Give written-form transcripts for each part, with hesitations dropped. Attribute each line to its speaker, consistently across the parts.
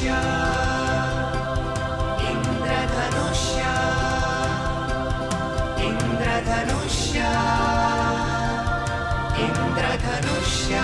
Speaker 1: इंद्रधनुष्य इंद्रधनुष्य इंद्रधनुष्य इंद्रधनुष्य.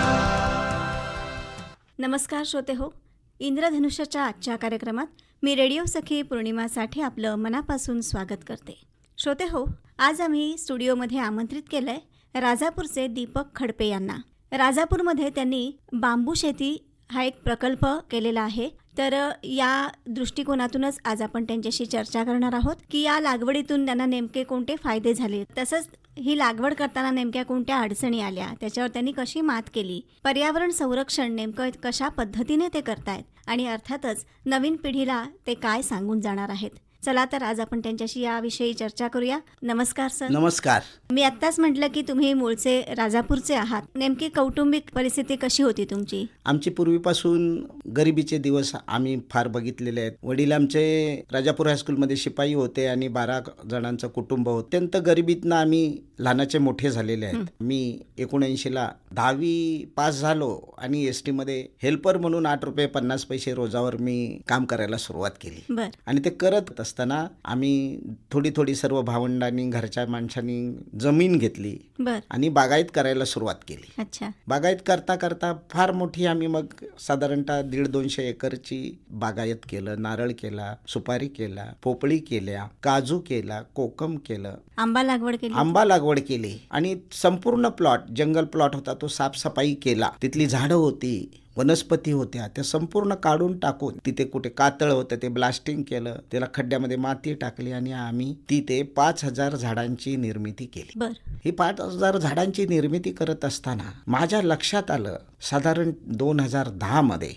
Speaker 2: नमस्कार श्रोते हो, इंद्रधनुष्याच्या आजच्या कार्यक्रमात मी रेडिओ सखी पौर्णिमा साठे आपलं मनापासून स्वागत करते. श्रोते हो, आज आम्ही स्टुडिओमध्ये आमंत्रित केलं आहे राजापूरचे दीपक खडपे यांना. राजापूरमध्ये त्यांनी बांबू शेती हा एक प्रकल्प केलेला आहे. तर या दृष्टिकोनातूनच आज आपण त्यांच्याशी चर्चा करणार आहोत की या लागवडीतून त्यांना नेमके कोणते फायदे झाले, तसंच ही लागवड करताना नेमक्या कोणत्या अडचणी आल्या, त्याच्यावर त्यांनी कशी मात केली, पर्यावरण संरक्षण नेमकं कशा पद्धतीने ते करतायत आणि अर्थातच नवीन पिढीला ते काय सांगून जाणार आहेत. चला तर आज आपण त्यांच्याशी याविषयी चर्चा करूया. नमस्कार सर.
Speaker 3: नमस्कार.
Speaker 2: मी आत्ताच म्हटलं की तुम्ही मूळचे राजापूरचे आहात. नेमकी कौटुंबिक परिस्थिती कशी होती तुमची?
Speaker 3: आमची पूर्वीपासून गरिबीचे दिवस आम्ही फार बघितलेले आहेत. वडील आमचे राजापूर हायस्कूलमध्ये शिपाई होते आणि 12 जणांचं कुटुंब होतं. अत्यंत गरिबीतनं आम्ही लहानाचे मोठे झालेले आहेत. मी 79ला 10वी पास झालो आणि ST मध्ये हेल्पर म्हणून 8 रुपये 50 पैसे रोजावर मी काम करायला सुरुवात केली.
Speaker 2: बर.
Speaker 3: आणि ते करत असताना आम्ही थोडी सर्व भावंडांनी घरच्या माणसांनी जमीन घेतली
Speaker 2: बर.
Speaker 3: आणि बागायत करायला सुरुवात केली.
Speaker 2: अच्छा.
Speaker 3: बागायत करता करता फार मोठी आम्ही मग साधारणतः 150-200 एकरची बागायत केलं. नारळ केला, सुपारी केला, पोपळी केल्या, काजू केला, कोकम केलं,
Speaker 2: आंबा लागवड केली.
Speaker 3: आंबा लागवड केली आणि संपूर्ण प्लॉट, जंगल प्लॉट होता तो साफसफाई केला. तिथली झाडं होती, वनस्पती होत्या, त्या संपूर्ण काढून टाकून तिथे कुठे कातळ होतं ते ब्लास्टिंग केलं, त्याला खड्ड्यामध्ये माती टाकली आणि आम्ही तिथे 5000 झाडांची निर्मिती केली.
Speaker 2: बर.
Speaker 3: ही 5000 झाडांची निर्मिती करत असताना माझ्या लक्षात आलं साधारण 2010 मध्ये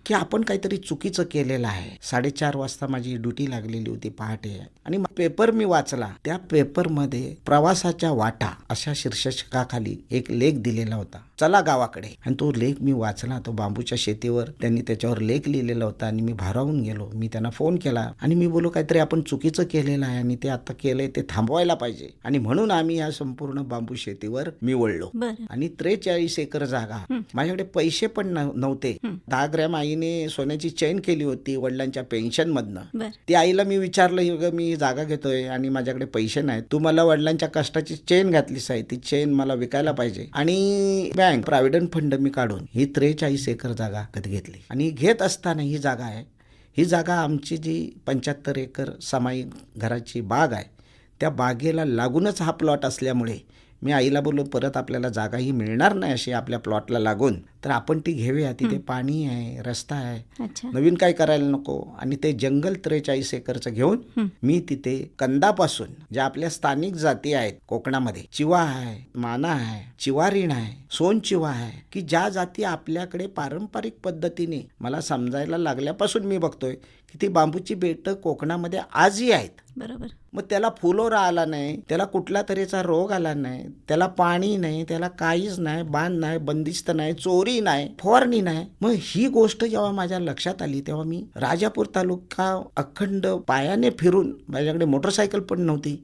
Speaker 3: की आपण काहीतरी चुकीचं केलेलं आहे. 4:30 वाजता माझी ड्युटी लागलेली होती पहाटे आणि पेपर मी वाचला. त्या पेपरमध्ये प्रवासाच्या वाटा अशा शीर्षकाखाली एक लेख दिलेला होता, चला गावाकडे. आणि तो लेख मी वाचला. तो बांबूच्या शेतीवर त्यांनी त्याच्यावर लेख लिहिलेला होता आणि मी भारावून गेलो. मी त्यांना फोन केला आणि मी बोललो काहीतरी आपण चुकीचं केलेलं आहे आणि ते आता केलंय ते थांबवायला पाहिजे. आणि म्हणून आम्ही या संपूर्ण बांबू शेतीवर मी वळलो. आणि 43 एकर जागा. माझ्याकडे पैसे पण नव्हते. 10 ग्रॅम आईने सोन्याची चेन केली होती वडिलांच्या पेन्शन मधनं. ती आईला मी विचारलं, मी जागा घेतोय आणि माझ्याकडे पैसे नाहीत, तू मला वडिलांच्या कष्टाची चेन घातलीस आहे, ती चेन मला विकायला पाहिजे. आणि बँक प्रॉव्हिडंट फंड मी काढून ही 43 एकर जागा घेतली. आणि घेत असताना ही जागा आहे, ही जागा आमची जी 75 एकर सामायिक घराची बाग आहे, त्या बागेला लागूनच हा प्लॉट असल्यामुळे मी आईला बोललो परत आपल्याला जागाही मिळणार नाही अशी आपल्या प्लॉटला लागून, तर आपण ती घेऊया. तिथे पाणी आहे, रस्ता आहे, नवीन काय करायला नको. आणि ते जंगल 43 एकरचं घेऊन मी तिथे कंदापासून ज्या आपल्या स्थानिक जाती आहेत कोकणामध्ये, चिवा आहे, माना आहे, चिवारीण आहे, सोनचिवा आहे, की ज्या जाती आपल्याकडे पारंपरिक पद्धतीने मला समजायला लागल्यापासून मी बघतोय की ती बांबूची बेटं कोकणामध्ये आजही आहेत.
Speaker 2: बरोबर.
Speaker 3: मग त्याला फुलोरा आला नाही, त्याला कुठला तरीचा रोग आला नाही, त्याला पाणी नाही, त्याला काहीच नाही, बांध नाही, बंदिस्त नाही, चोरी नाही, फवारणी नाही. मग ही गोष्ट जेव्हा माझ्या लक्षात आली तेव्हा मी राजापूर तालुका अखंड पायाने फिरून, माझ्याकडे मोटरसायकल पण नव्हती,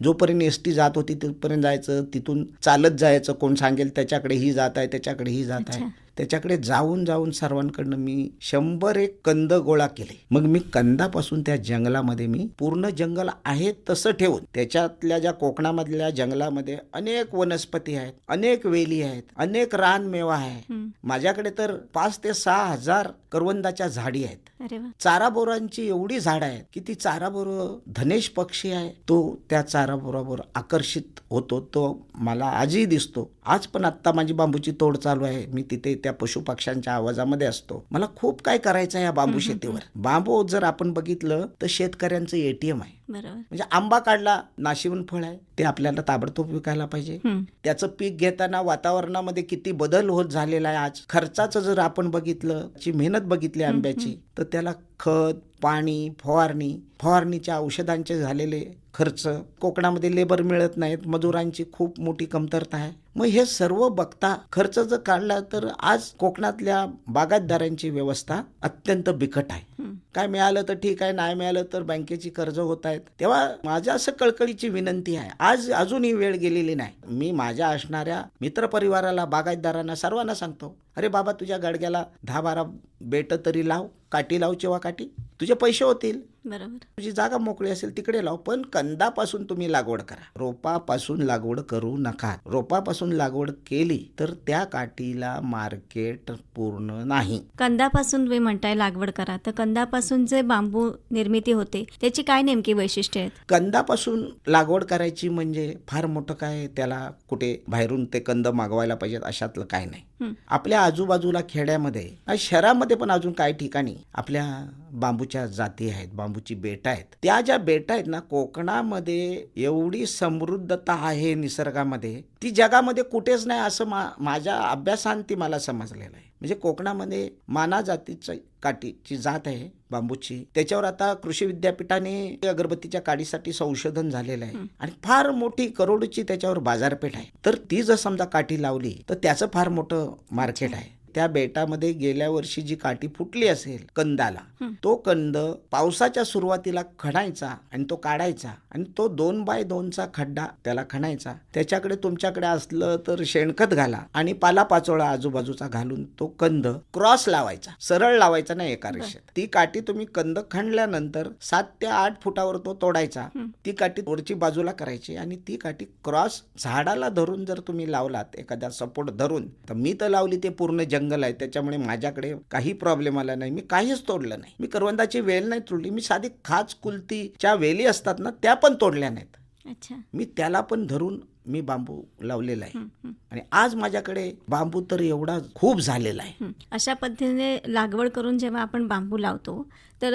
Speaker 3: जोपर्यंत ST जात होती तिथपर्यंत जायचं, तिथून चालत जायचं, कोण सांगेल त्याच्याकडे ही जात आहे, त्याच्याकडे ही जात आहे, त्याच्याकडे जाऊन सर्वांकडनं मी 101 कंद गोळा केले. मग मी कंदापासून त्या जंगलामध्ये मी पूर्ण जंगल आहे तसं ठेवून, त्याच्यातल्या ज्या कोकणामधल्या जंगलामध्ये अनेक वनस्पती आहेत, अनेक वेली आहेत, अनेक रानमेवा आहे. माझ्याकडे तर 5 ते 6 हजार करवंदाच्या झाडी आहेत. चाराबोरांची एवढी झाडं आहेत की ती चाराबोर, धनेश पक्षी आहे, तो त्या चाराबोरावर आकर्षित होतो. तो मला आजही दिसतो. आज पण आत्ता माझी बांबूची तोड चालू आहे, मी तिथे त्या पशुपक्ष्यांच्या आवाजामध्ये असतो. मला खूप काय करायचं आहे या बांबू शेतीवर. बांबू जर आपण बघितलं तर शेतकऱ्यांचं ATM आहे. म्हणजे आंबा काढला, नाशिवंत फळ आहे, ते आपल्याला ताबडतोब विकायला पाहिजे. त्याचं पीक घेताना वातावरणामध्ये किती बदल होत झालेला आहे. आज खर्चाचं जर आपण बघितलं, मेहनत बघितली आंब्याची, तर त्याला खत, पाणी, फवारणीच्या औषधांचे झालेले खर्च, कोकणामध्ये लेबर मिळत नाहीत, मजुरांची खूप मोठी कमतरता आहे. मग हे सर्व बघता खर्च जर काढला तर आज कोकणातल्या बागायतदारांची व्यवस्था अत्यंत बिकट आहे. काय मिळालं तर ठीक आहे, नाही मिळालं तर बँकेची कर्ज होत आहेत. तेव्हा माझ्या असं कळकळीची विनंती आहे, आज अजूनही वेळ गेलेली नाही. मी माझ्या असणाऱ्या मित्रपरिवाराला, बागायतदारांना, सर्वांना सांगतो, अरे बाबा तुझ्या गाडग्याला 10-12 बेट तरी लाव, काठी लाव जेव्हा काठी तुझे पैसे होतील.
Speaker 2: बरोबर.
Speaker 3: तुझी जागा मोकळी असेल तिकडे लाव, पण कंदापासून तुम्ही लागवड करा. रोपापासून लागवड करू नका. रोपापासून लागवड केली तर त्या काठीला मार्केट पूर्ण नाही.
Speaker 2: कंदापासून तुम्ही म्हणताय लागवड करा, तर कंदापासून जे बांबू निर्मिती होते त्याची काय नेमकी वैशिष्ट्ये आहेत?
Speaker 3: कंदापासून लागवड करायची म्हणजे फार मोठं काय, त्याला कुठे बाहेरून ते कंद मागवायला पाहिजेत अशातलं काय नाही. आपल्या आजूबाजूला खेड्यामध्ये आणि शहरामध्ये पण अजून काही ठिकाणी आपल्या बांबूच्या जाती आहेत, बांबूची बेट आहेत. त्या ज्या बेट आहेत ना, कोकणामध्ये एवढी समृद्धता आहे निसर्गामध्ये, ती जगामध्ये कुठेच नाही असं माझ्या अभ्यासांती मला समजलेलं आहे. म्हणजे कोकणामध्ये माना जातीची काठीची जात आहे बांबूची, त्याच्यावर आता कृषी विद्यापीठाने अगरबत्तीच्या काडीसाठी संशोधन झालेलं आहे आणि फार मोठी करोडची त्याच्यावर बाजारपेठ आहे. तर ती जर समजा काठी लावली तर त्याचं फार मोठं मार्केट आहे. त्या बेटामध्ये गेल्या वर्षी जी काठी फुटली असेल कंदाला, तो कंद पावसाच्या सुरुवातीला खणायचा आणि तो काढायचा आणि तो 2x2चा खड्डा त्याला खणायचा. त्याच्याकडे तुमच्याकडे असलं तर शेणखत घाला आणि पालापाचोळा आजूबाजूचा घालून तो कंद क्रॉस लावायचा, सरळ लावायचा नाही एका रेषेत. ती काठी तुम्ही कंद खणल्यानंतर 7 ते 8 फुटावर तो तोडायचा. ती काठी वरची बाजूला करायची आणि ती काठी क्रॉस झाडाला धरून जर तुम्ही लावलात, एखाद्या सपोर्ट धरून, तर मी तर लावली ते पूर्ण जंगल आहे त्याच्यामुळे माझ्याकडे काही प्रॉब्लेम आला नाही. मी काहीच तोडलं नाही. मी करवंदाची वेल नाही तोडली. मी साधी खाच कुलतीच्या वेली असतात ना, त्या पण तोडल्या नाहीत.
Speaker 2: अच्छा.
Speaker 3: मी त्याला पण धरून मी बांबू लावलेला आहे आणि आज माझ्याकडे बांबू तर एवढा खूप झालेला आहे.
Speaker 2: अशा पद्धतीने लागवड करून जेव्हा आपण बांबू लावतो, तर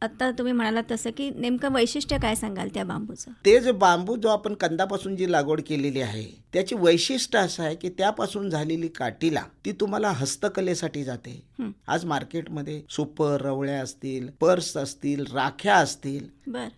Speaker 2: आता तुम्ही म्हणालात तसं की नेमकं वैशिष्ट्य काय सांगाल त्या बांबूचं?
Speaker 3: ते जे बांबू जो आपण कंदापासून जी लागवड केलेली आहे त्याची वैशिष्ट्य असं आहे की त्यापासून झालेली काठीला ती तुम्हाला हस्तकलेसाठी जाते. आज मार्केटमध्ये सुपर, रवळ्या असतील, पर्स असतील, राख्या असतील,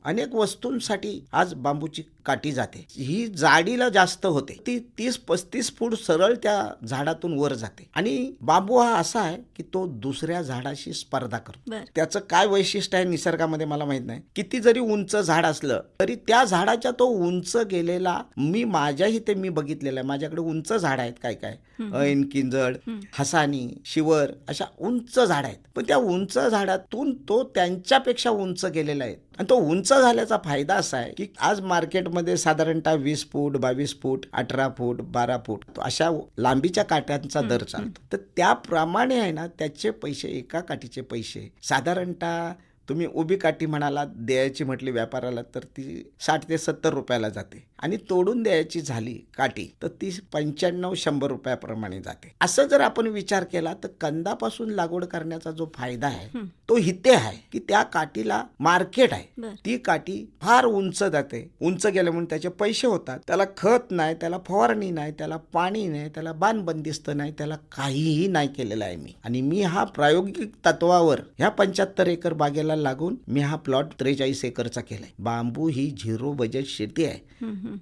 Speaker 3: अनेक वस्तूंसाठी आज बांबूची काठी जाते. ही जाडीला जास्त होते, ती 30-35 फूट सरळ त्या झाडातून वर जाते आणि बांबू हा असा आहे की तो दुसऱ्या झाडाशी स्पर्धा करतो. त्याचं काय वैशिष्ट्य आहे निसर्गामध्ये मला माहित नाही. किती जरी उंच झाड असलं तरी त्या झाडाच्या तो उंच गेलेला, मी माझ्याही ते मी बघितलेलं आहे. माझ्याकडे उंच झाड आहेत, काय काय ऐन, किंजळ, हसानी, शिवर, अशा उंच झाड आहेत. पण त्या उंच झाडातून तो त्यांच्यापेक्षा उंच गेलेला आहे आणि तो उंच झाल्याचा फायदा असा आहे की आज मार्केटमध्ये साधारणतः 20 फूट, 22 फूट, 18 फूट, 12 फूट अशा लांबीच्या काठ्यांचा दर चालतो. तर त्याप्रमाणे आहे ना, त्याचे पैसे, एका काठीचे पैसे साधारणतः तुम्ही उभी काठी म्हणाला द्यायची म्हटली व्यापाराला तर ती 60 ते 70 रुपयाला जाते आणि तोडून द्यायची झाली काठी तर ती 95-100 रुपयाप्रमाणे जाते. असं जर आपण विचार केला तर कंदापासून लागवड करण्याचा जो फायदा आहे तो इथे आहे की त्या काठीला मार्केट आहे. ती काठी फार उंच जाते. उंच गेल्यामुळे त्याचे पैसे होतात. त्याला खत नाही, त्याला फवारणी नाही, त्याला पाणी नाही, त्याला बाण बंदिस्त नाही, त्याला काहीही नाही केलेलं आहे मी. आणि मी हा प्रायोगिक तत्वावर ह्या 75 एकर बागेला लागून मी हा प्लॉट 43 एकरचा केलाय. बांबू ही 0 बजेट शेती आहे.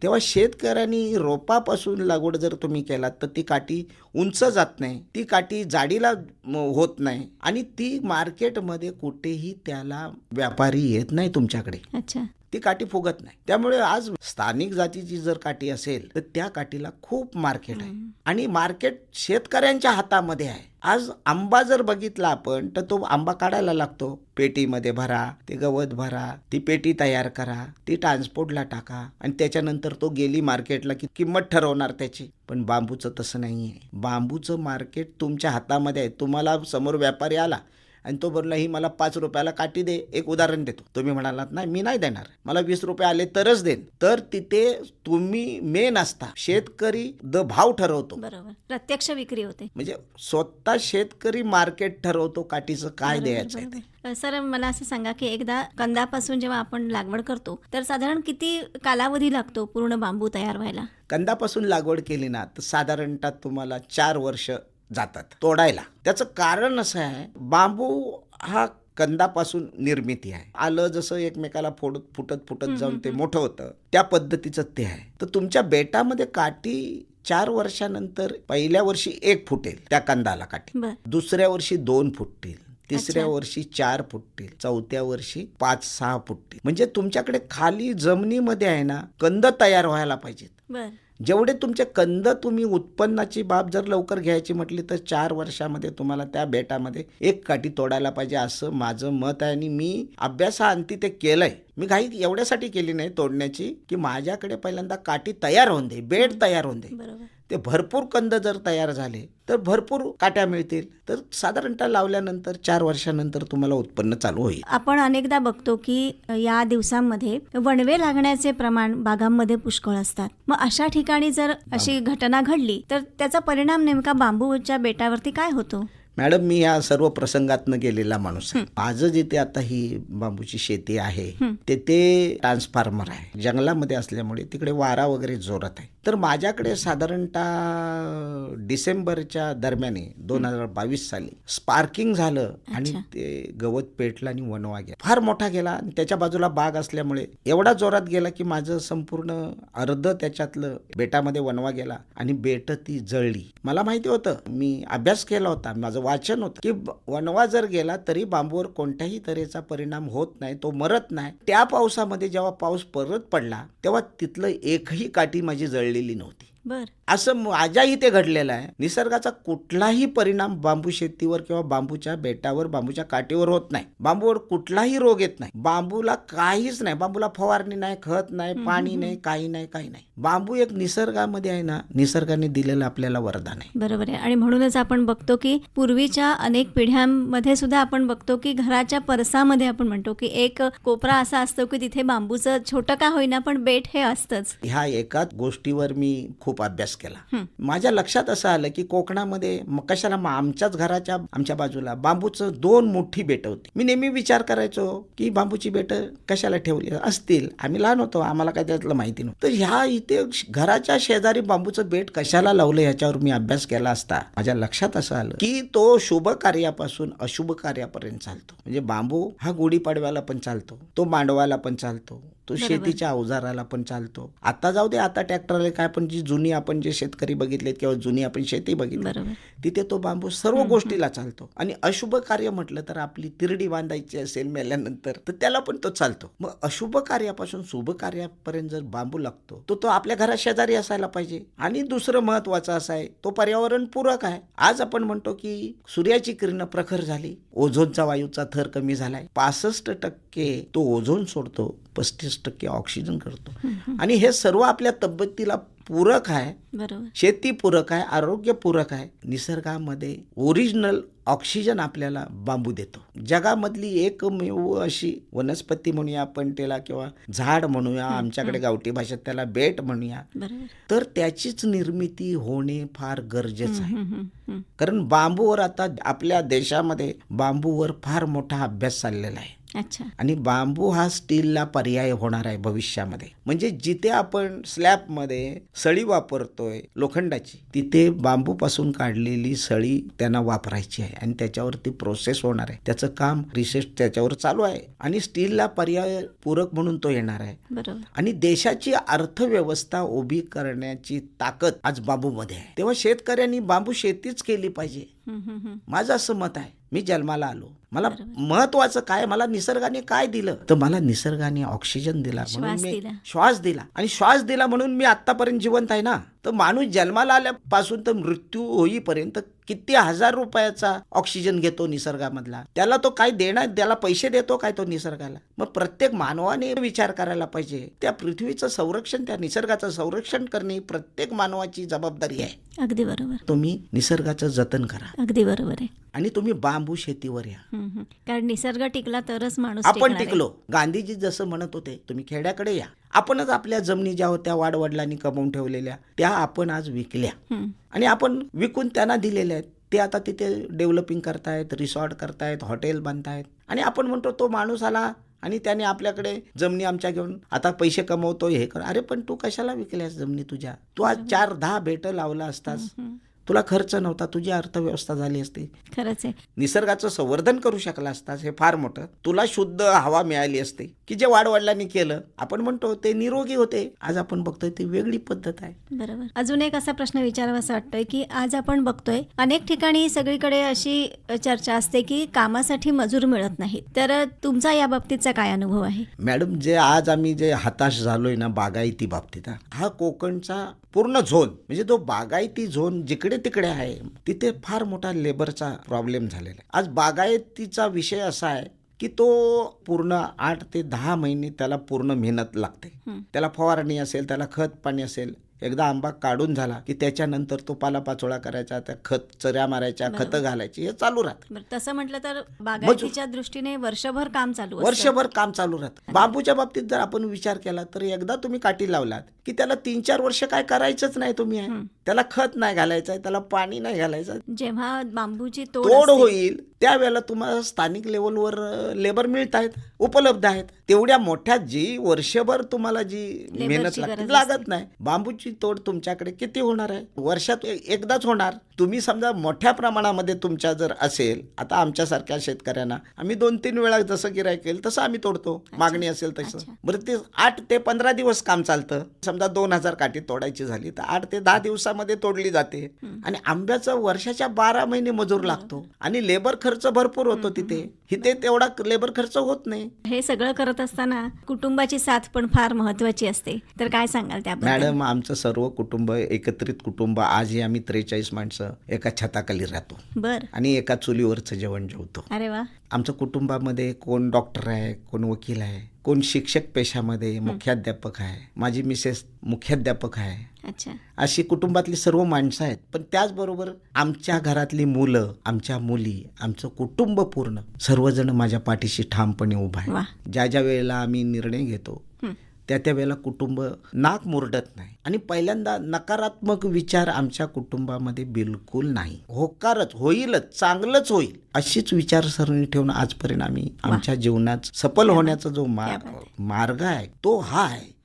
Speaker 3: तेव्हा शेतकऱ्यांनी रोपापासून लागवड जर तुम्ही केलात तर ती काठी उंच जात नाही, ती काठी जाडीला होत नाही आणि ती मार्केटमध्ये कुठेही त्याला व्यापारी येत नाही तुमच्याकडे.
Speaker 2: अच्छा.
Speaker 3: ती काठी फुगत नाही. त्यामुळे आज स्थानिक जातीची जर काठी असेल तर त्या काठीला खूप मार्केट आहे आणि मार्केट शेतकऱ्यांच्या हातामध्ये आहे. आज आंबा जर बघितला आपण तर तो आंबा काढायला लागतो, पेटीमध्ये भरा, ते गवत भरा, ती पेटी तयार करा, ती ट्रान्सपोर्टला टाका आणि त्याच्यानंतर तो गेली मार्केटला की किंमत ठरवणार त्याची. पण बांबूचं तसं नाही आहे. बांबूचं मार्केट तुमच्या हातामध्ये आहे. तुम्हाला समोर व्यापारी आला आणि तो बोलला ही मला 5 रुपयाला काठी दे, एक उदाहरण देतो, तुम्ही म्हणालात नाही मी नाही देणार, मला 20 रुपये आले तरच देईन, तर तिथे तुम्ही मेन असता. शेतकरी भाव ठरवतो.
Speaker 2: बरोबर. प्रत्यक्ष विक्री होते.
Speaker 3: म्हणजे स्वतः शेतकरी मार्केट ठरवतो काठीचं काय द्यायचं आहे ते.
Speaker 2: सर, मला असं सांगा की एकदा कंदापासून जेव्हा आपण लागवड करतो तर साधारण किती कालावधी लागतो पूर्ण बांबू तयार व्हायला?
Speaker 3: कंदापासून लागवड केली ना तर साधारणतः तुम्हाला 4 वर्ष जातात तोडायला. त्याचं कारण असं आहे, बांबू हा कंदापासून निर्मिती आहे. आलं जसं एकमेकाला फुटत जाऊन ते मोठं होतं, त्या पद्धतीचं ते आहे. तर तुमच्या बेटामध्ये काठी 4 वर्षानंतर पहिल्या वर्षी 1 फुटेल त्या कंदाला काठी, दुसऱ्या वर्षी 2 फुटतील, तिसऱ्या वर्षी 4 फुटतील, चौथ्या वर्षी 5-6 फुटतील. म्हणजे तुमच्याकडे खाली जमिनीमध्ये आहे ना कंद तयार व्हायला पाहिजेत. जेवढे तुमचे कंद तुम्ही उत्पन्नाची बाब जर लवकर घ्यायची म्हटली तर 4 वर्षामध्ये तुम्हाला त्या बेटामध्ये एक काठी तोडायला पाहिजे, असं माझं मत आहे. आणि मी अभ्यासाअंती ते केलंय. मी घाई एवढ्यासाठी केली नाही तोडण्याची, की माझ्याकडे पहिल्यांदा काठी तयार होऊन दे, बेड तयार होऊन दे.
Speaker 2: बरोबर.
Speaker 3: ते भरपूर कंद जर तयार झाले तर भरपूर काट्या मिळतील. तर साधारणतः लावल्यानंतर 4 वर्षानंतर तुम्हाला उत्पन्न चालू होईल.
Speaker 2: आपण अनेकदा बघतो की या दिवसांमध्ये वणवे लागण्याचे प्रमाण बागांमध्ये पुष्कळ असतात. मग अशा ठिकाणी जर अशी घटना घडली तर त्याचा परिणाम नेमका बांबूच्या बेटावरती काय होतो?
Speaker 3: मॅडम, मी या सर्व प्रसंगातनं गेलेला माणूस आहे. माझं जिथे आता ही बांबूची शेती आहे तेथे ट्रान्सफॉर्मर आहे. जंगलामध्ये असल्यामुळे तिकडे वारा वगैरे जोरात आहे. तर माझ्याकडे साधारणतः डिसेंबरच्या दरम्यान 2022 साली स्पार्किंग झालं आणि ते गवत पेटलं आणि वणवा गेला. फार मोठा गेला आणि त्याच्या बाजूला बाग असल्यामुळे एवढा जोरात गेला की माझं संपूर्ण अर्ध त्याच्यातलं बेटामध्ये वणवा गेला आणि बेट ती जळली. मला माहिती होतं, मी अभ्यास केला होता, माझं वाचन होतं की वणवा जर गेला तरी बांबूवर कोणत्याही तऱ्हेचा परिणाम होत नाही, तो मरत नाही. त्या पावसामध्ये जेव्हा पाऊस परत पडला तेव्हा तिथलं एकही काठी माझी जळलेली नव्हती.
Speaker 2: बर.
Speaker 3: असं माझ्या इथे घडलेलं आहे. निसर्गाचा कुठलाही परिणाम बांबू शेतीवर किंवा बांबूच्या बेटावर, बांबूच्या काठीवर होत नाही. बांबूवर कुठलाही रोग येत नाही. बांबूला काहीच नाही. बांबूला फवारणी नाही, खत नाही, पाणी नाही, काही नाही, काही नाही. बांबू एक निसर्गामध्ये आहे ना, निसर्गाने दिलेलं आपल्याला वरदान आहे.
Speaker 2: बरोबर आहे. आणि म्हणूनच आपण बघतो की पूर्वीच्या अनेक पिढ्यांमध्ये सुद्धा आपण बघतो की घराच्या परसामध्ये आपण म्हणतो की एक कोपरा असा असतो की तिथे बांबूचं छोटं का होईना पण बेट हे असतंच.
Speaker 3: ह्या एकाच गोष्टीवर मी खूप अभ्यास केला. माझ्या लक्षात असं आलं की कोकणामध्ये कशाला आमच्याच घराच्या आमच्या बाजूला बांबूचं 2 मोठी बेट होती. मी नेहमी विचार करायचो की बांबूची बेट कशाला ठेवली असतील. आम्ही लहान होतो, आम्हाला काय त्यातलं माहिती नव्हतं. तर ह्या इथे घराच्या शेजारी बांबूचं बेट कशाला लावलं याच्यावर मी अभ्यास केला असता माझ्या लक्षात असं आलं की तो शुभ कार्यापासून अशुभ कार्यापर्यंत चालतो. म्हणजे बांबू हा गुढीपाडव्याला पण चालतो, तो मांडवाला पण चालतो, तो शेतीच्या अवजाराला पण चालतो. आता जाऊ दे, आता ट्रॅक्टरला काय, पण जी जुनी आपण जे शेतकरी बघितलेत किंवा जुनी आपण शेती बघितली तिथे तो बांबू सर्व गोष्टीला चालतो. आणि अशुभ कार्य म्हटलं तर आपली तिरडी बांधायची असेल मेल्यानंतर तर त्याला पण तो चालतो. मग अशुभ कार्यापासून शुभ कार्यापर्यंत जर बांबू लागतो तो आपल्या घरा शेजारी असायला पाहिजे. आणि दुसरं महत्वाचं असं आहे, तो पर्यावरण पूरक आहे. आज आपण म्हणतो की सूर्याची किरण प्रखर झाली, ओझोनचा वायूचा थर कमी झालाय, 65% तो ओझोन सोडतो, 35% ऑक्सिजन करतो. आणि हे सर्व आपल्या तब्येतीला पूरक आहे.
Speaker 2: बरोबर.
Speaker 3: शेती पूरक आहे, आरोग्य पूरक आहे. निसर्गामध्ये ओरिजिनल ऑक्सिजन आपल्याला बांबू देतो. जगामधली एकमेव अशी वनस्पती म्हणूया आपण त्याला, किंवा झाड म्हणूया, आमच्याकडे गावठी भाषेत त्याला बेट म्हणूया, तर त्याचीच निर्मिती होणे फार गरजेचं आहे. कारण बांबूवर आता आपल्या देशामध्ये बांबूवर फार मोठा अभ्यास चाललेला आहे.
Speaker 2: अच्छा.
Speaker 3: आणि बांबू हा स्टीलला पर्याय होणार आहे भविष्यामध्ये. म्हणजे जिथे आपण स्लॅबमध्ये सळी वापरतोय लोखंडाची, तिथे बांबूपासून काढलेली सळी त्यांना वापरायची आहे आणि त्याच्यावरती प्रोसेस होणार आहे. त्याचं काम रिसर्च त्याच्यावर चालू आहे आणि स्टीलला पर्याय पूरक म्हणून तो येणार आहे.
Speaker 2: बरोबर.
Speaker 3: आणि देशाची अर्थव्यवस्था उभी करण्याची ताकद आज बांबूमध्ये आहे. तेव्हा शेतकऱ्यांनी बांबू शेतीच केली पाहिजे, माझं असं मत आहे. मी जन्माला आलो, मला महत्वाचं काय, मला निसर्गाने काय दिलं, तर मला निसर्गाने ऑक्सिजन दिला म्हणून मी श्वास दिला. आणि श्वास दिला म्हणून मी आतापर्यंत जिवंत आहे ना. तर माणूस जन्माला आल्यापासून तर मृत्यू होईपर्यंत किती हजार रुपयाचा ऑक्सिजन घेतो निसर्गामधला. त्याला तो काय देणार, त्याला पैसे देतो काय तो निसर्गाला. मग प्रत्येक मानवाने विचार करायला पाहिजे. त्या पृथ्वीचं संरक्षण, त्या निसर्गाचं संरक्षण करणे प्रत्येक मानवाची जबाबदारी आहे.
Speaker 2: अगदी बरोबर.
Speaker 3: तुम्ही निसर्गाचं जतन करा.
Speaker 2: अगदी बरोबर आहे.
Speaker 3: आणि तुम्ही बांबू शेतीवर या.
Speaker 2: कारण निसर्ग टिकला तरच माणूस
Speaker 3: आपण टिकलो. गांधीजी जसं म्हणत होते, तुम्ही खेड्याकडे या. आपणच आपल्या जमिनी ज्या होत्या वाडवडिलांनी कमवून ठेवलेल्या त्या आपण आज विकल्या आणि आपण विकून त्यांना दिलेल्या आहेत. ते आता तिथे डेव्हलपिंग करतायत, रिसॉर्ट करतायत, हॉटेल बांधतायत. आणि आपण म्हणतो तो माणूस आला आणि त्याने आपल्याकडे जमिनी आमच्या घेऊन आता पैसे कमवतो, हे कर. अरे पण तू कशाला विकल्यास जमिनी तुझ्या? तू आज 4-10 बेट लावला असतास, तुला खर्च नव्हता, तुझी अर्थव्यवस्था झाली असती.
Speaker 2: खरंच आहे.
Speaker 3: निसर्गाचं संवर्धन करू शकला असतास, हे फार मोठं. तुला शुद्ध हवा मिळाली असते की जे वाडवडिलांनी केलं. आपण म्हणतो ते निरोगी होते, आज आपण बघतोय ती वेगळी पद्धत आहे.
Speaker 2: बरोबर. अजून एक असा प्रश्न विचारावासा वाटतोय की आज आपण बघतोय अनेक ठिकाणी सगळीकडे अशी चर्चा असते की कामासाठी मजूर मिळत नाहीत. तर तुमचा या बाबतीतचा काय अनुभव आहे?
Speaker 3: मॅडम, जे आज आम्ही जे हताश झालोय ना बागायती बाबतीत, हा कोकणचा पूर्ण झोन, म्हणजे तो बागायती झोन जिकडे तिकडे आहे तिथे फार मोठा लेबरचा प्रॉब्लेम झालेला आहे. आज बागायतीचा विषय असा आहे की तो पूर्ण 8 ते 10 महिने त्याला पूर्ण मेहनत लागते. त्याला फवारणी असेल, त्याला खत पाणी असेल. एकदा आंबा काढून झाला की त्याच्यानंतर तो पालापाचोळा करायचा, त्या चऱ्या मारायच्या, खतं घालायची, हे चालू राहतं.
Speaker 2: बरं, तसं म्हटलं तर बागायतीच्या दृष्टीने वर्षभर काम चालू असतं.
Speaker 3: वर्षभर काम चालू राहतं. बांबूच्या बाबतीत जर आपण विचार केला तर एकदा तुम्ही काठी लावलात की त्याला 3-4 वर्ष काय करायचंच नाही तुम्ही. त्याला खत नाही घालायचं, त्याला पाणी नाही घालायचं.
Speaker 2: जेव्हा बांबूची
Speaker 3: तोड
Speaker 2: असते,
Speaker 3: होईल त्यावेळेला तुम्हाला स्थानिक लेवलवर लेबर मिळत आहेत, उपलब्ध आहेत. तेवढ्या मोठ्या जी वर्षभर तुम्हाला जी मेहनत लागत नाही. बांबूची तोड तुमच्याकडे किती होणार आहे? वर्षात एकदाच होणार. तुम्ही समजा मोठ्या प्रमाणामध्ये तुमच्या जर असेल, आता आमच्यासारख्या शेतकऱ्यांना आम्ही 2-3 वेळा जसं गिऱ्हाईक केलं तसं आम्ही तोडतो, मागणी असेल तसं. बरं, ते 8 ते 15 दिवस काम चालतं. समजा 2000 काठी तोडायची झाली तर 8 ते 10 दिवसामध्ये तोडली जाते. आणि आंब्याचं वर्षाच्या 12 महिने मजूर लागतो आणि लेबर खर्च भरपूर होतो तिथे. इथे तेवढा लेबर खर्च होत नाही.
Speaker 2: हे सगळं करत असताना कुटुंबाची साथ पण फार महत्वाची असते. तर काय सांगाल त्याबद्दल?
Speaker 3: मॅडम, आमचं सर्व कुटुंब एकत्रित कुटुंब. आजही आम्ही 43 माणसं एका छताखाली राहतो.
Speaker 2: बर.
Speaker 3: आणि एका चुलीवरचं जेवण जेवतो.
Speaker 2: अरे वा.
Speaker 3: आमच्या कुटुंबामध्ये कोण डॉक्टर आहे, कोण वकील आहे, कोण शिक्षक पेशामध्ये मुख्याध्यापक आहे, माझी मिसेस मुख्याध्यापक आहे.
Speaker 2: अच्छा.
Speaker 3: अशी कुटुंबातली सर्व माणसं आहेत. पण त्याचबरोबर आमच्या घरातली मुलं, आमच्या मुली, आमचं कुटुंब पूर्ण सर्वजण माझ्या पाठीशी ठामपणे उभा आहे. ज्या ज्या वेळेला आम्ही निर्णय घेतो त्या वेळेला कुटुंब नाक मुरडत नाही. आणि पहिल्यांदा नकारात्मक विचार आमच्या कुटुंबामध्ये बिलकुल नाही. होकारच, होईलच, चांगलंच होईल अशीच विचारसरणी ठेवून आजपर्यंत आम्ही आमच्या जीवनात सफल होण्याचा जो मार्ग आहे तो हा आहे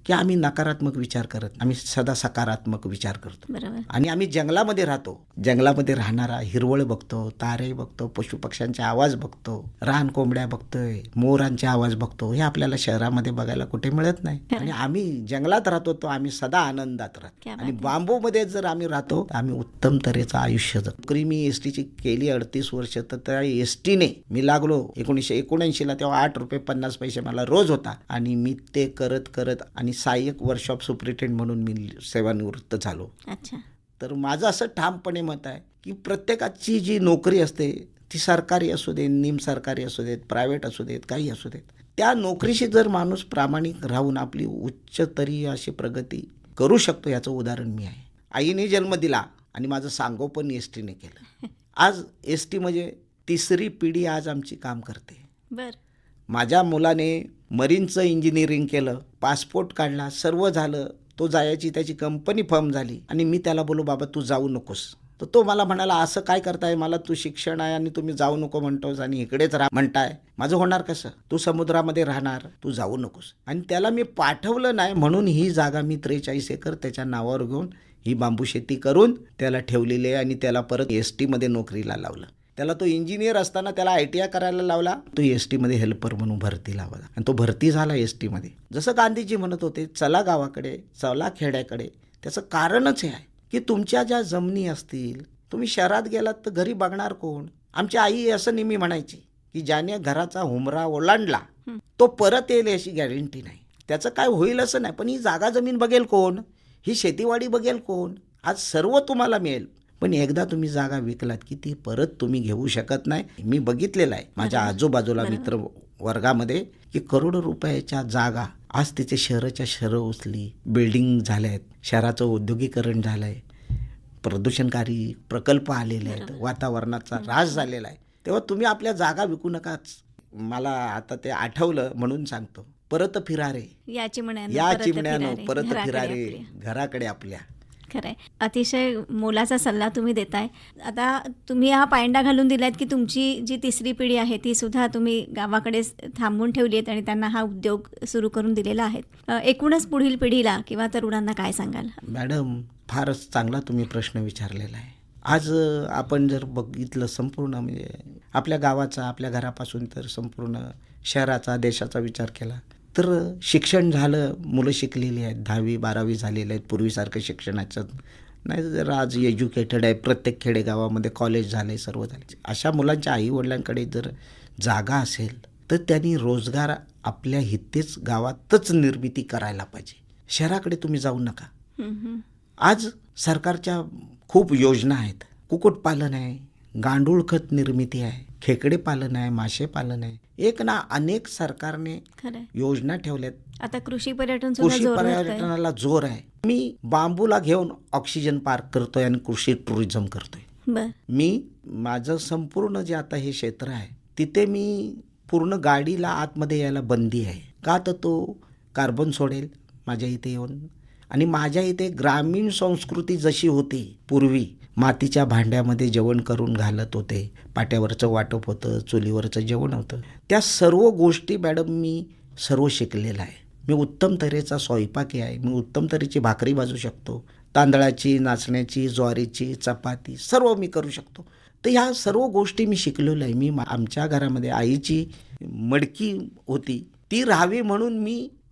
Speaker 3: की आम्ही नकारात्मक विचार करत, आम्ही सदा सकारात्मक विचार करतो. आणि आम्ही जंगलामध्ये राहतो. जंगलामध्ये राहणारा हिरवळ बघतो, तारे बघतो, पशुपक्ष्यांचे आवाज बघतो, रान कोंबड्या बघतोय, मोरांचे आवाज बघतो. हे आपल्याला शहरामध्ये बघायला कुठे मिळत नाही. आणि आम्ही जंगलात राहतो तो आम्ही सदा आनंदात राहतो. आणि बांबूमध्ये जर आम्ही राहतो तर आम्ही उत्तम तऱ्हेचं आयुष्य जगतो. मी एसटीची केली 38 वर्ष. तर त्या एसटीने मी लागलो 1979ला, तेव्हा 8 रुपये 50 पैसे मला रोज होता. आणि मी ते करत आणि सहाय्यक वर्कशॉप सुपरिटेंडेंट म्हणून मी सेवानिवृत्त झालो.
Speaker 2: अच्छा.
Speaker 3: तर माझं असं ठामपणे मत आहे की प्रत्येकाची जी नोकरी असते ती सरकारी असू दे, निम सरकारी असू देत, प्रायव्हेट असू देत, काही असू देत, त्या नोकरीशी जर माणूस प्रामाणिक राहून आपली उच्चस्तरीय अशी प्रगती करू शकतो, याचं उदाहरण मी आहे. आईने जन्म दिला आणि माझं सांगोपन एस टीने केलं. आज एस टी म्हणजे 3री पिढी आज आमची काम करते.
Speaker 2: बर.
Speaker 3: माझ्या मुलाने मरीनचं इंजिनिअरिंग केलं, पासपोर्ट काढला, सर्व झालं. तो जायची त्याची कंपनी फर्म झाली. आणि मी त्याला बोलू, बाबा तू जाऊ नकोस. तर तो मला म्हणाला, असं काय करताय, मला तू शिक्षण आहे आणि तुम्ही जाऊ नको म्हणतोस आणि इकडेच राहा म्हणताय, माझं होणार कसं? तू समुद्रामध्ये राहणार, तू जाऊ नकोस. आणि त्याला मी पाठवलं नाही म्हणून ही जागा मी 43 एकर त्याच्या नावावर घेऊन ही बांबू शेती करून त्याला ठेवलेली आहे. आणि त्याला परत एस टीमध्ये नोकरीला लावलं. त्याला तो इंजिनियर असताना त्याला ITI करायला लावला, तो एस टीमध्ये हेल्पर म्हणून भरती लावला आणि तो भरती झाला एस टीमध्ये. जसं गांधीजी म्हणत होते, चला गावाकडे, चला खेड्याकडे. त्याचं कारणच हे आहे की तुमच्या ज्या जमिनी असतील, तुम्ही शहरात गेलात तर घरी बघणार कोण? आमची आई असं नेहमी म्हणायची की ज्याने घराचा हुमरा ओलांडला तो परत येईल अशी गॅरंटी नाही. त्याचं काय होईल असं नाही, पण ही जागा जमीन बघेल कोण? ही शेतीवाडी बघेल कोण? आज सर्व तुम्हाला मिळेल, पण एकदा तुम्ही जागा विकलात की ती परत तुम्ही घेऊ शकत नाही. मी बघितलेलं आहे माझ्या आजूबाजूला मित्र वर्गामध्ये की करोडो रुपयाच्या जागा आज तिचे शहराच्या शहरं उचली, बिल्डिंग झाल्या आहेत, शहराचं औद्योगिकरण झालं आहे, प्रदूषणकारी प्रकल्प आलेले आहेत, वातावरणाचा ऱ्हास झालेला आहे. तेव्हा तुम्ही आपल्या जागा विकू नकाच. मला आता ते आठवलं म्हणून सांगतो, परत फिरा रे या चिमण्यानं परत फिरा रे घराकडे आपल्या.
Speaker 2: खरंय. अतिशय मोलाचा सल्ला तुम्ही देताय. आता तुम्ही हा पायंडा घालून दिलात की तुमची जी 3री पिढी आहे ती सुद्धा तुम्ही गावाकडे थांबवून ठेवली आहेत आणि त्यांना हा उद्योग सुरू करून दिलेला आहे. एकूणच पुढील पिढीला किंवा तरुणांना काय सांगाल?
Speaker 3: मॅडम, फारच चांगला तुम्ही प्रश्न विचारलेला आहे. आज आपण जर बघितलं संपूर्ण म्हणजे आपल्या गावाचा, आपल्या घरापासून तर संपूर्ण शहराचा, देशाचा विचार केला तर शिक्षण झालं, मुलं शिकलेली आहेत, 10वी-12वी झालेले आहेत. पूर्वीसारखं शिक्षणाचं नाही तर आज एज्युकेटेड आहे. प्रत्येक खेडेगावामध्ये कॉलेज झाले, सर्व झाले. अशा मुलांच्या आईवडिलांकडे जर जागा असेल तर त्यांनी रोजगार आपल्या इथेच गावातच निर्मिती करायला पाहिजे. शहराकडे तुम्ही जाऊ नका. आज सरकारच्या खूप योजना आहेत. कुक्कुटपालन आहे, गांडूळ खत निर्मिती आहे, खेकडे पालन आहे, मासे पालन आहे. एक ना अनेक सरकारने
Speaker 2: खरंय.
Speaker 3: योजना ठेवल्यात.
Speaker 2: आता कृषी पर्यटन सुद्धा
Speaker 3: कृषी
Speaker 2: जोर धरतंय.
Speaker 3: पर्यटनाला जोर आहे. मी बांबूला घेऊन ऑक्सिजन पार्क करतोय आणि कृषी टुरिझम करतोय.
Speaker 2: बर.
Speaker 3: मी माझं संपूर्ण जे आता हे क्षेत्र आहे तिथे मी पूर्ण गाडीला आतमध्ये यायला बंदी आहे. का तर तो कार्बन सोडेल माझ्या इथे येऊन. आणि माझ्या इथे ग्रामीण संस्कृती जशी होती पूर्वी, मातीच्या भांड्यामध्ये जेवण करून घालत होते, पाट्यावरचं वाटप होतं, चुलीवरचं जेवण होतं, त्या सर्व गोष्टी मॅडम मी सर्व शिकलेला आहे. मी उत्तम तऱ्हेचा स्वयंपाकी आहे. मी उत्तम तऱ्हेची भाकरी भाजू शकतो, तांदळाची, नाचण्याची, ज्वारीची, चपाती सर्व मी करू शकतो. तर ह्या सर्व गोष्टी मी शिकलेलो आहे. मी आमच्या घरामध्ये आईची मडकी होती, ती राहावी म्हणून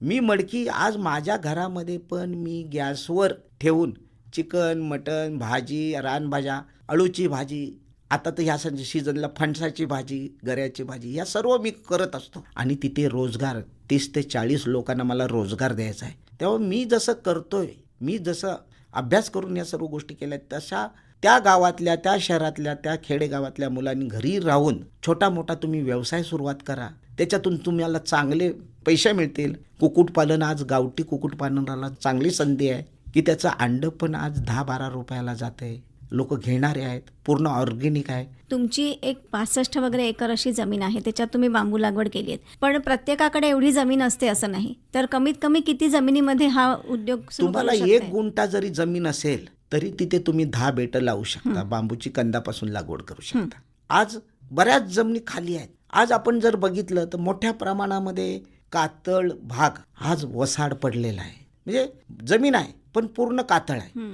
Speaker 3: मी मडकी आज माझ्या घरामध्ये पण मी गॅसवर ठेवून चिकन, मटन, भाजी, रानभाज्या, अळूची भाजी, आता तर ह्या सीझनला फणसाची भाजी, गऱ्याची भाजी, या सर्व मी करत असतो. आणि तिथे रोजगार 30 ते 40 लोकांना मला रोजगार द्यायचा आहे. तेव्हा मी जसं करतोय, मी जसं अभ्यास करून या सर्व गोष्टी केल्या तशा त्या गावातल्या, त्या शहरातल्या, त्या खेडेगावातल्या मुलांनी घरी राहून छोटा मोठा तुम्ही व्यवसाय सुरुवात करा. त्याच्यातून तुम्हाला चांगले पैसे मिळतील. कुक्कुटपालन, आज गावठी कुक्कुटपालनाला चांगली संधी आहे की त्याचं अंडं पण आज 10-12 रुपयाला जाते. लोक घेणारे आहेत, पूर्ण ऑर्गेनिक आहे.
Speaker 2: तुमची एक 65 वगैरे एकर अशी जमीन आहे, त्याच्यात तुम्ही बांबू लागवड केली आहे. पण प्रत्येकाकडे एवढी जमीन असते असं नाही. तर कमीत कमी किती जमिनीमध्ये हा उद्योग सुरू
Speaker 3: तुम्हाला
Speaker 2: करू
Speaker 3: 1
Speaker 2: शकताय?
Speaker 3: गुंठा जरी जमीन असेल तरी तिथे तुम्ही 10 बेटं लावू शकता. बांबूची कंदापासून लागवड करू शकता. आज बऱ्याच जमिनी खाली आहेत. आज आपण जर बघितलं तर मोठ्या प्रमाणामध्ये कातळ भाग आज वसाड पडलेला आहे. म्हणजे जमीन आहे पण पूर्ण कातळ आहे.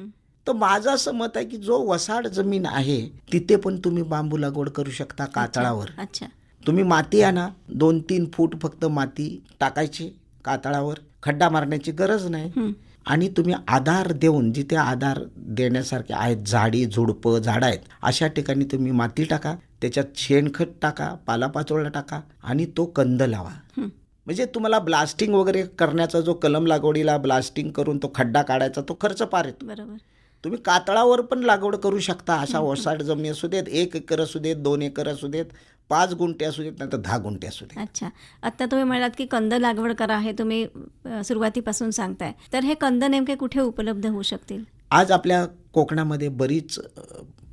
Speaker 3: तर माझं असं मत आहे की जो वसाड जमीन आहे तिथे पण तुम्ही बांबू लागवड करू शकता कातळावर.
Speaker 2: अच्छा.
Speaker 3: तुम्ही माती आणा, 2-3 फूट फक्त माती टाकायची कातळावर, खड्डा मारण्याची गरज नाही. आणि तुम्ही आधार देऊन, जिथे आधार देण्यासारखे आहेत, झाडी झुडपं झाडं आहेत, अशा ठिकाणी तुम्ही माती टाका, त्याच्यात शेणखत टाका, पालापाचोळा टाका आणि तो कंद लावा. म्हणजे तुम्हाला ब्लास्टिंग वगैरे करण्याचा जो कलम लागवडीला ब्लास्टिंग करून तो खड्डा काढायचा तो खर्च पार येतो.
Speaker 2: बरोबर.
Speaker 3: तुम्ही कातळावर पण लागवड करू शकता. अशा ओसाड जमीन असू देत, 1 एकर असू देत, 2 एकर असू देत, 5 गुंठे असू देत, नंतर 10 गुंठे असू देत.
Speaker 2: अच्छा. आता तुम्ही म्हणालात की कंद लागवड करा, हे तुम्ही सुरुवातीपासून सांगताय. तर हे कंद नेमके कुठे उपलब्ध होऊ शकतील?
Speaker 3: आज आपल्या कोकणामध्ये बरीच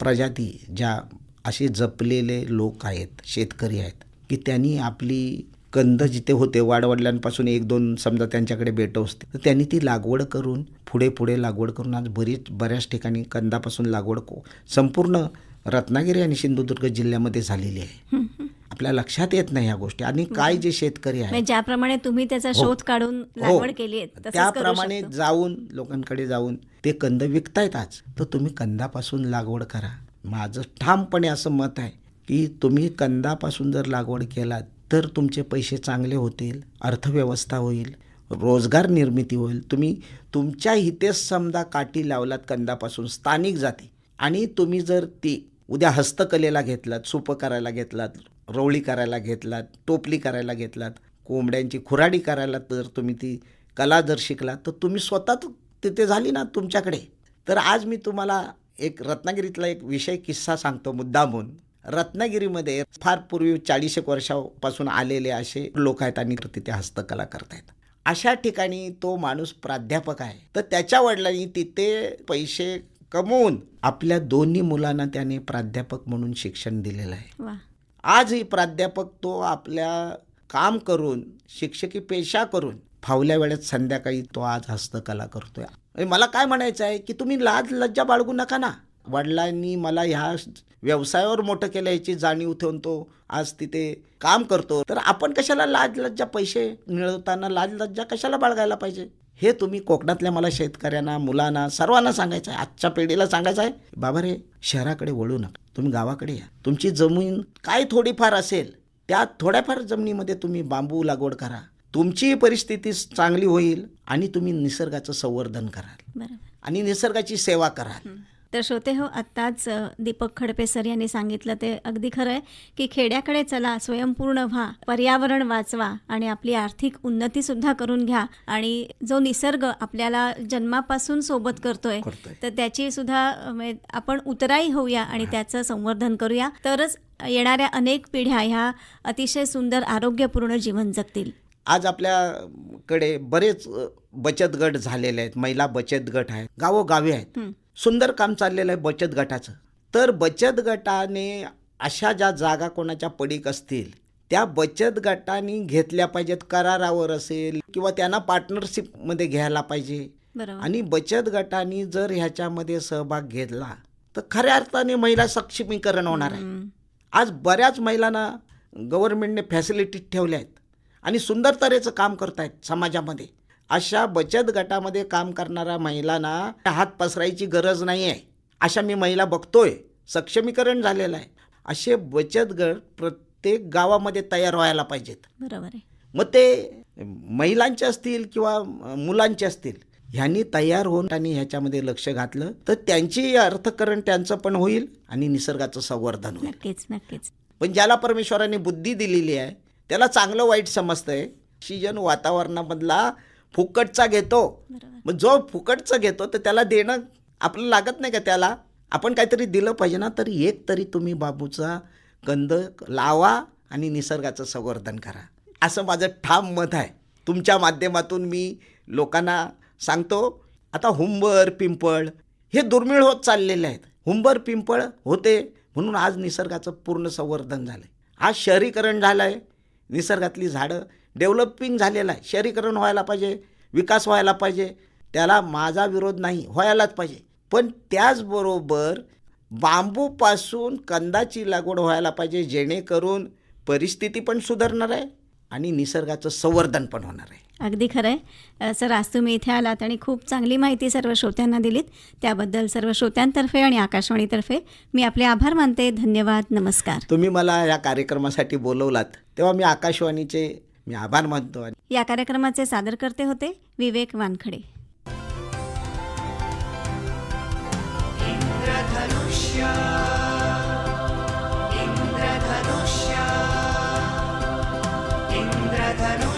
Speaker 3: प्रजाती ज्या असे जपलेले लोक आहेत, शेतकरी आहेत, की त्यांनी आपली कंद जिथे होते वाडवडिलांपासून 1-2 समजा त्यांच्याकडे बेटं असते, तर त्यांनी ती लागवड करून पुढे लागवड करून आज बऱ्याच ठिकाणी कंदापासून लागवड संपूर्ण रत्नागिरी आणि सिंधुदुर्ग जिल्ह्यामध्ये झालेली आहे. आपल्या लक्षात येत नाही ह्या गोष्टी. आणि काय जे शेतकरी आहेत,
Speaker 2: ज्याप्रमाणे तुम्ही त्याचा शोध काढून लागवड केली आहे तसंच करू
Speaker 3: त्याप्रमाणे
Speaker 2: शकतो.
Speaker 3: जाऊन लोकांकडे जाऊन ते कंद विकतायत आज. तर तुम्ही कंदापासून लागवड करा. माझं ठामपणे असं मत आहे की तुम्ही कंदापासून जर लागवड केलात तर तुमचे पैसे चांगले होतील, अर्थव्यवस्था होईल, रोजगार निर्मिती होईल. तुम्ही तुमच्या इथेच समजा काठी लावलात कंदापासून स्थानिक जाती, आणि तुम्ही जर ती उद्या हस्तकलेला घेतलात, सुपं करायला घेतलात, रवळी करायला घेतलात, टोपली करायला घेतलात, कोंबड्यांची खुराडी करायला जर तुम्ही ती कला जर शिकलात तर तुम्ही स्वतः तिथे झाली ना तुमच्याकडे. तर आज मी तुम्हाला एक रत्नागिरीतला एक विषय किस्सा सांगतो मुद्दामून. रत्नागिरीमध्ये फार पूर्वी 40 वर्षापासून आलेले असे लोक आहेत आणि तिथे हस्तकला करतायत. अशा ठिकाणी तो माणूस प्राध्यापक आहे. तर त्याच्या वडिलांनी तिथे पैसे कमवून आपल्या 2 मुलांना त्याने प्राध्यापक म्हणून शिक्षण दिलेलं आहे.
Speaker 2: वा.
Speaker 3: आजही प्राध्यापक तो आपल्या काम करून, शिक्षकी पेशा करून, फावल्या वेळेत संध्याकाळी तो आज हस्तकला करतोय. मला काय म्हणायचं आहे की तुम्ही लाज लज्जा बाळगू नका ना. वडिलांनी मला ह्या व्यवसायावर मोठं केलं याची जाणीव ठेवून तो आज तिथे काम करतो. तर आपण कशाला लाज लज्जा, पैसे मिळवताना लाज लज्जा कशाला बाळगायला पाहिजे. हे तुम्ही कोकणातल्या मला शेतकऱ्यांना, मुलांना, सर्वांना सांगायचं आहे. आजच्या पिढीला सांगायचं आहे, बाबा रे, शहराकडे वळू नका, तुम्ही गावाकडे या. तुमची जमीन काय थोडीफार असेल, त्या थोड्याफार जमिनीमध्ये तुम्ही बांबू लागवड करा. तुमची परिस्थिती चांगली होईल आणि तुम्ही निसर्गाचं संवर्धन कराल
Speaker 2: बरोबर.
Speaker 3: आणि निसर्गाची सेवा कराल.
Speaker 2: तर श्रोते हो, आत्ताच दीपक खडपे सर यांनी सांगितलं ते अगदी खरं आहे की खेड्याकडे चला, स्वयंपूर्ण व्हा, पर्यावरण वाचवा आणि आपली आर्थिक उन्नतीसुद्धा करून घ्या. आणि जो निसर्ग आपल्याला जन्मापासून सोबत करतोय तर त्याची सुद्धा आपण उतराई होऊया आणि त्याचं संवर्धन करूया. तरच येणाऱ्या अनेक पिढ्या ह्या अतिशय सुंदर आरोग्यपूर्ण जीवन जगतील.
Speaker 3: आज आपल्याकडे बरेच बचत गट झालेले आहेत, महिला बचत गट आहेत, गावोगावी आहेत. सुंदर काम चाललेलं आहे बचत गटाचं. तर बचत गटाने अशा ज्या जागा कोणाच्या पडीक असतील त्या बचत गटाने घेतल्या पाहिजेत, करारावर असेल किंवा त्यांना पार्टनरशिपमध्ये घ्यायला पाहिजे.
Speaker 2: बरोबर.
Speaker 3: आणि बचत गटाने जर ह्याच्यामध्ये सहभाग घेतला तर खऱ्या अर्थाने महिला सक्षमीकरण होणार आहे. आज बऱ्याच महिलांना गव्हर्नमेंटने फॅसिलिटी ठेवल्या आहेत आणि सुंदर तऱ्हेचं काम करत आहेत समाजामध्ये. अशा बचत गटामध्ये काम करणाऱ्या महिलांना हात पसरायची गरज नाही आहे. अशा मी महिला बघतोय, सक्षमीकरण झालेलं आहे. असे बचत गट प्रत्येक गावामध्ये तयार व्हायला पाहिजेत.
Speaker 2: बरोबर आहे.
Speaker 3: मग ते महिलांचे असतील किंवा मुलांचे असतील, ह्यांनी तयार होऊन आणि ह्याच्यामध्ये लक्ष घातलं तर त्यांची अर्थकरण त्यांचं पण होईल आणि निसर्गाचं संवर्धन होईल.
Speaker 2: नक्कीच नक्कीच.
Speaker 3: पण ज्याला परमेश्वराने बुद्धी दिलेली आहे त्याला चांगलं वाईट समजतंय. ऑक्सिजन वातावरणामधला फुकटचा घेतो.
Speaker 2: बरोबर.
Speaker 3: मग जो फुकटचं घेतो तर त्याला देणं आपलं लागत नाही का? त्याला आपण काहीतरी दिलं पाहिजे ना. तरी एक तरी तुम्ही बाबूचा कंद लावा आणि निसर्गाचं संवर्धन करा, असं माझं ठाम मत आहे. तुमच्या माध्यमातून मी लोकांना सांगतो. आता हुंबर पिंपळ हे दुर्मिळ होत चाललेले आहेत. हुंबर पिंपळ होते म्हणून आज निसर्गाचं पूर्ण संवर्धन झालं आहे. आज शहरीकरण झालं आहे, निसर्गातली झाडं डेव्हलपिंग झालेलं आहे. शहरीकरण व्हायला पाहिजे, विकास व्हायला पाहिजे, त्याला माझा विरोध नाही, व्हायलाच पाहिजे. पण त्याचबरोबर बांबूपासून कंदाची लागवड व्हायला पाहिजे, जेणेकरून परिस्थिती पण सुधारणार आहे आणि निसर्गाचं संवर्धन पण होणार आहे.
Speaker 2: अगदी खरं आहे. सर, आज तुम्ही इथे आलात आणि खूप चांगली माहिती सर्व श्रोत्यांना दिलीत. त्याबद्दल सर्व श्रोत्यांतर्फे आणि आकाशवाणीतर्फे मी आपले आभार मानते. धन्यवाद. नमस्कार.
Speaker 3: तुम्ही मला या कार्यक्रमासाठी बोलवलात तेव्हा मी आकाशवाणीचे आभार मानतो.
Speaker 2: या कार्यक्रमाचे सादरकर्ते होते विवेक वानखडे.
Speaker 1: इंद्रधनुष्य इंद्रधनुष्य इंद्रधनुष्य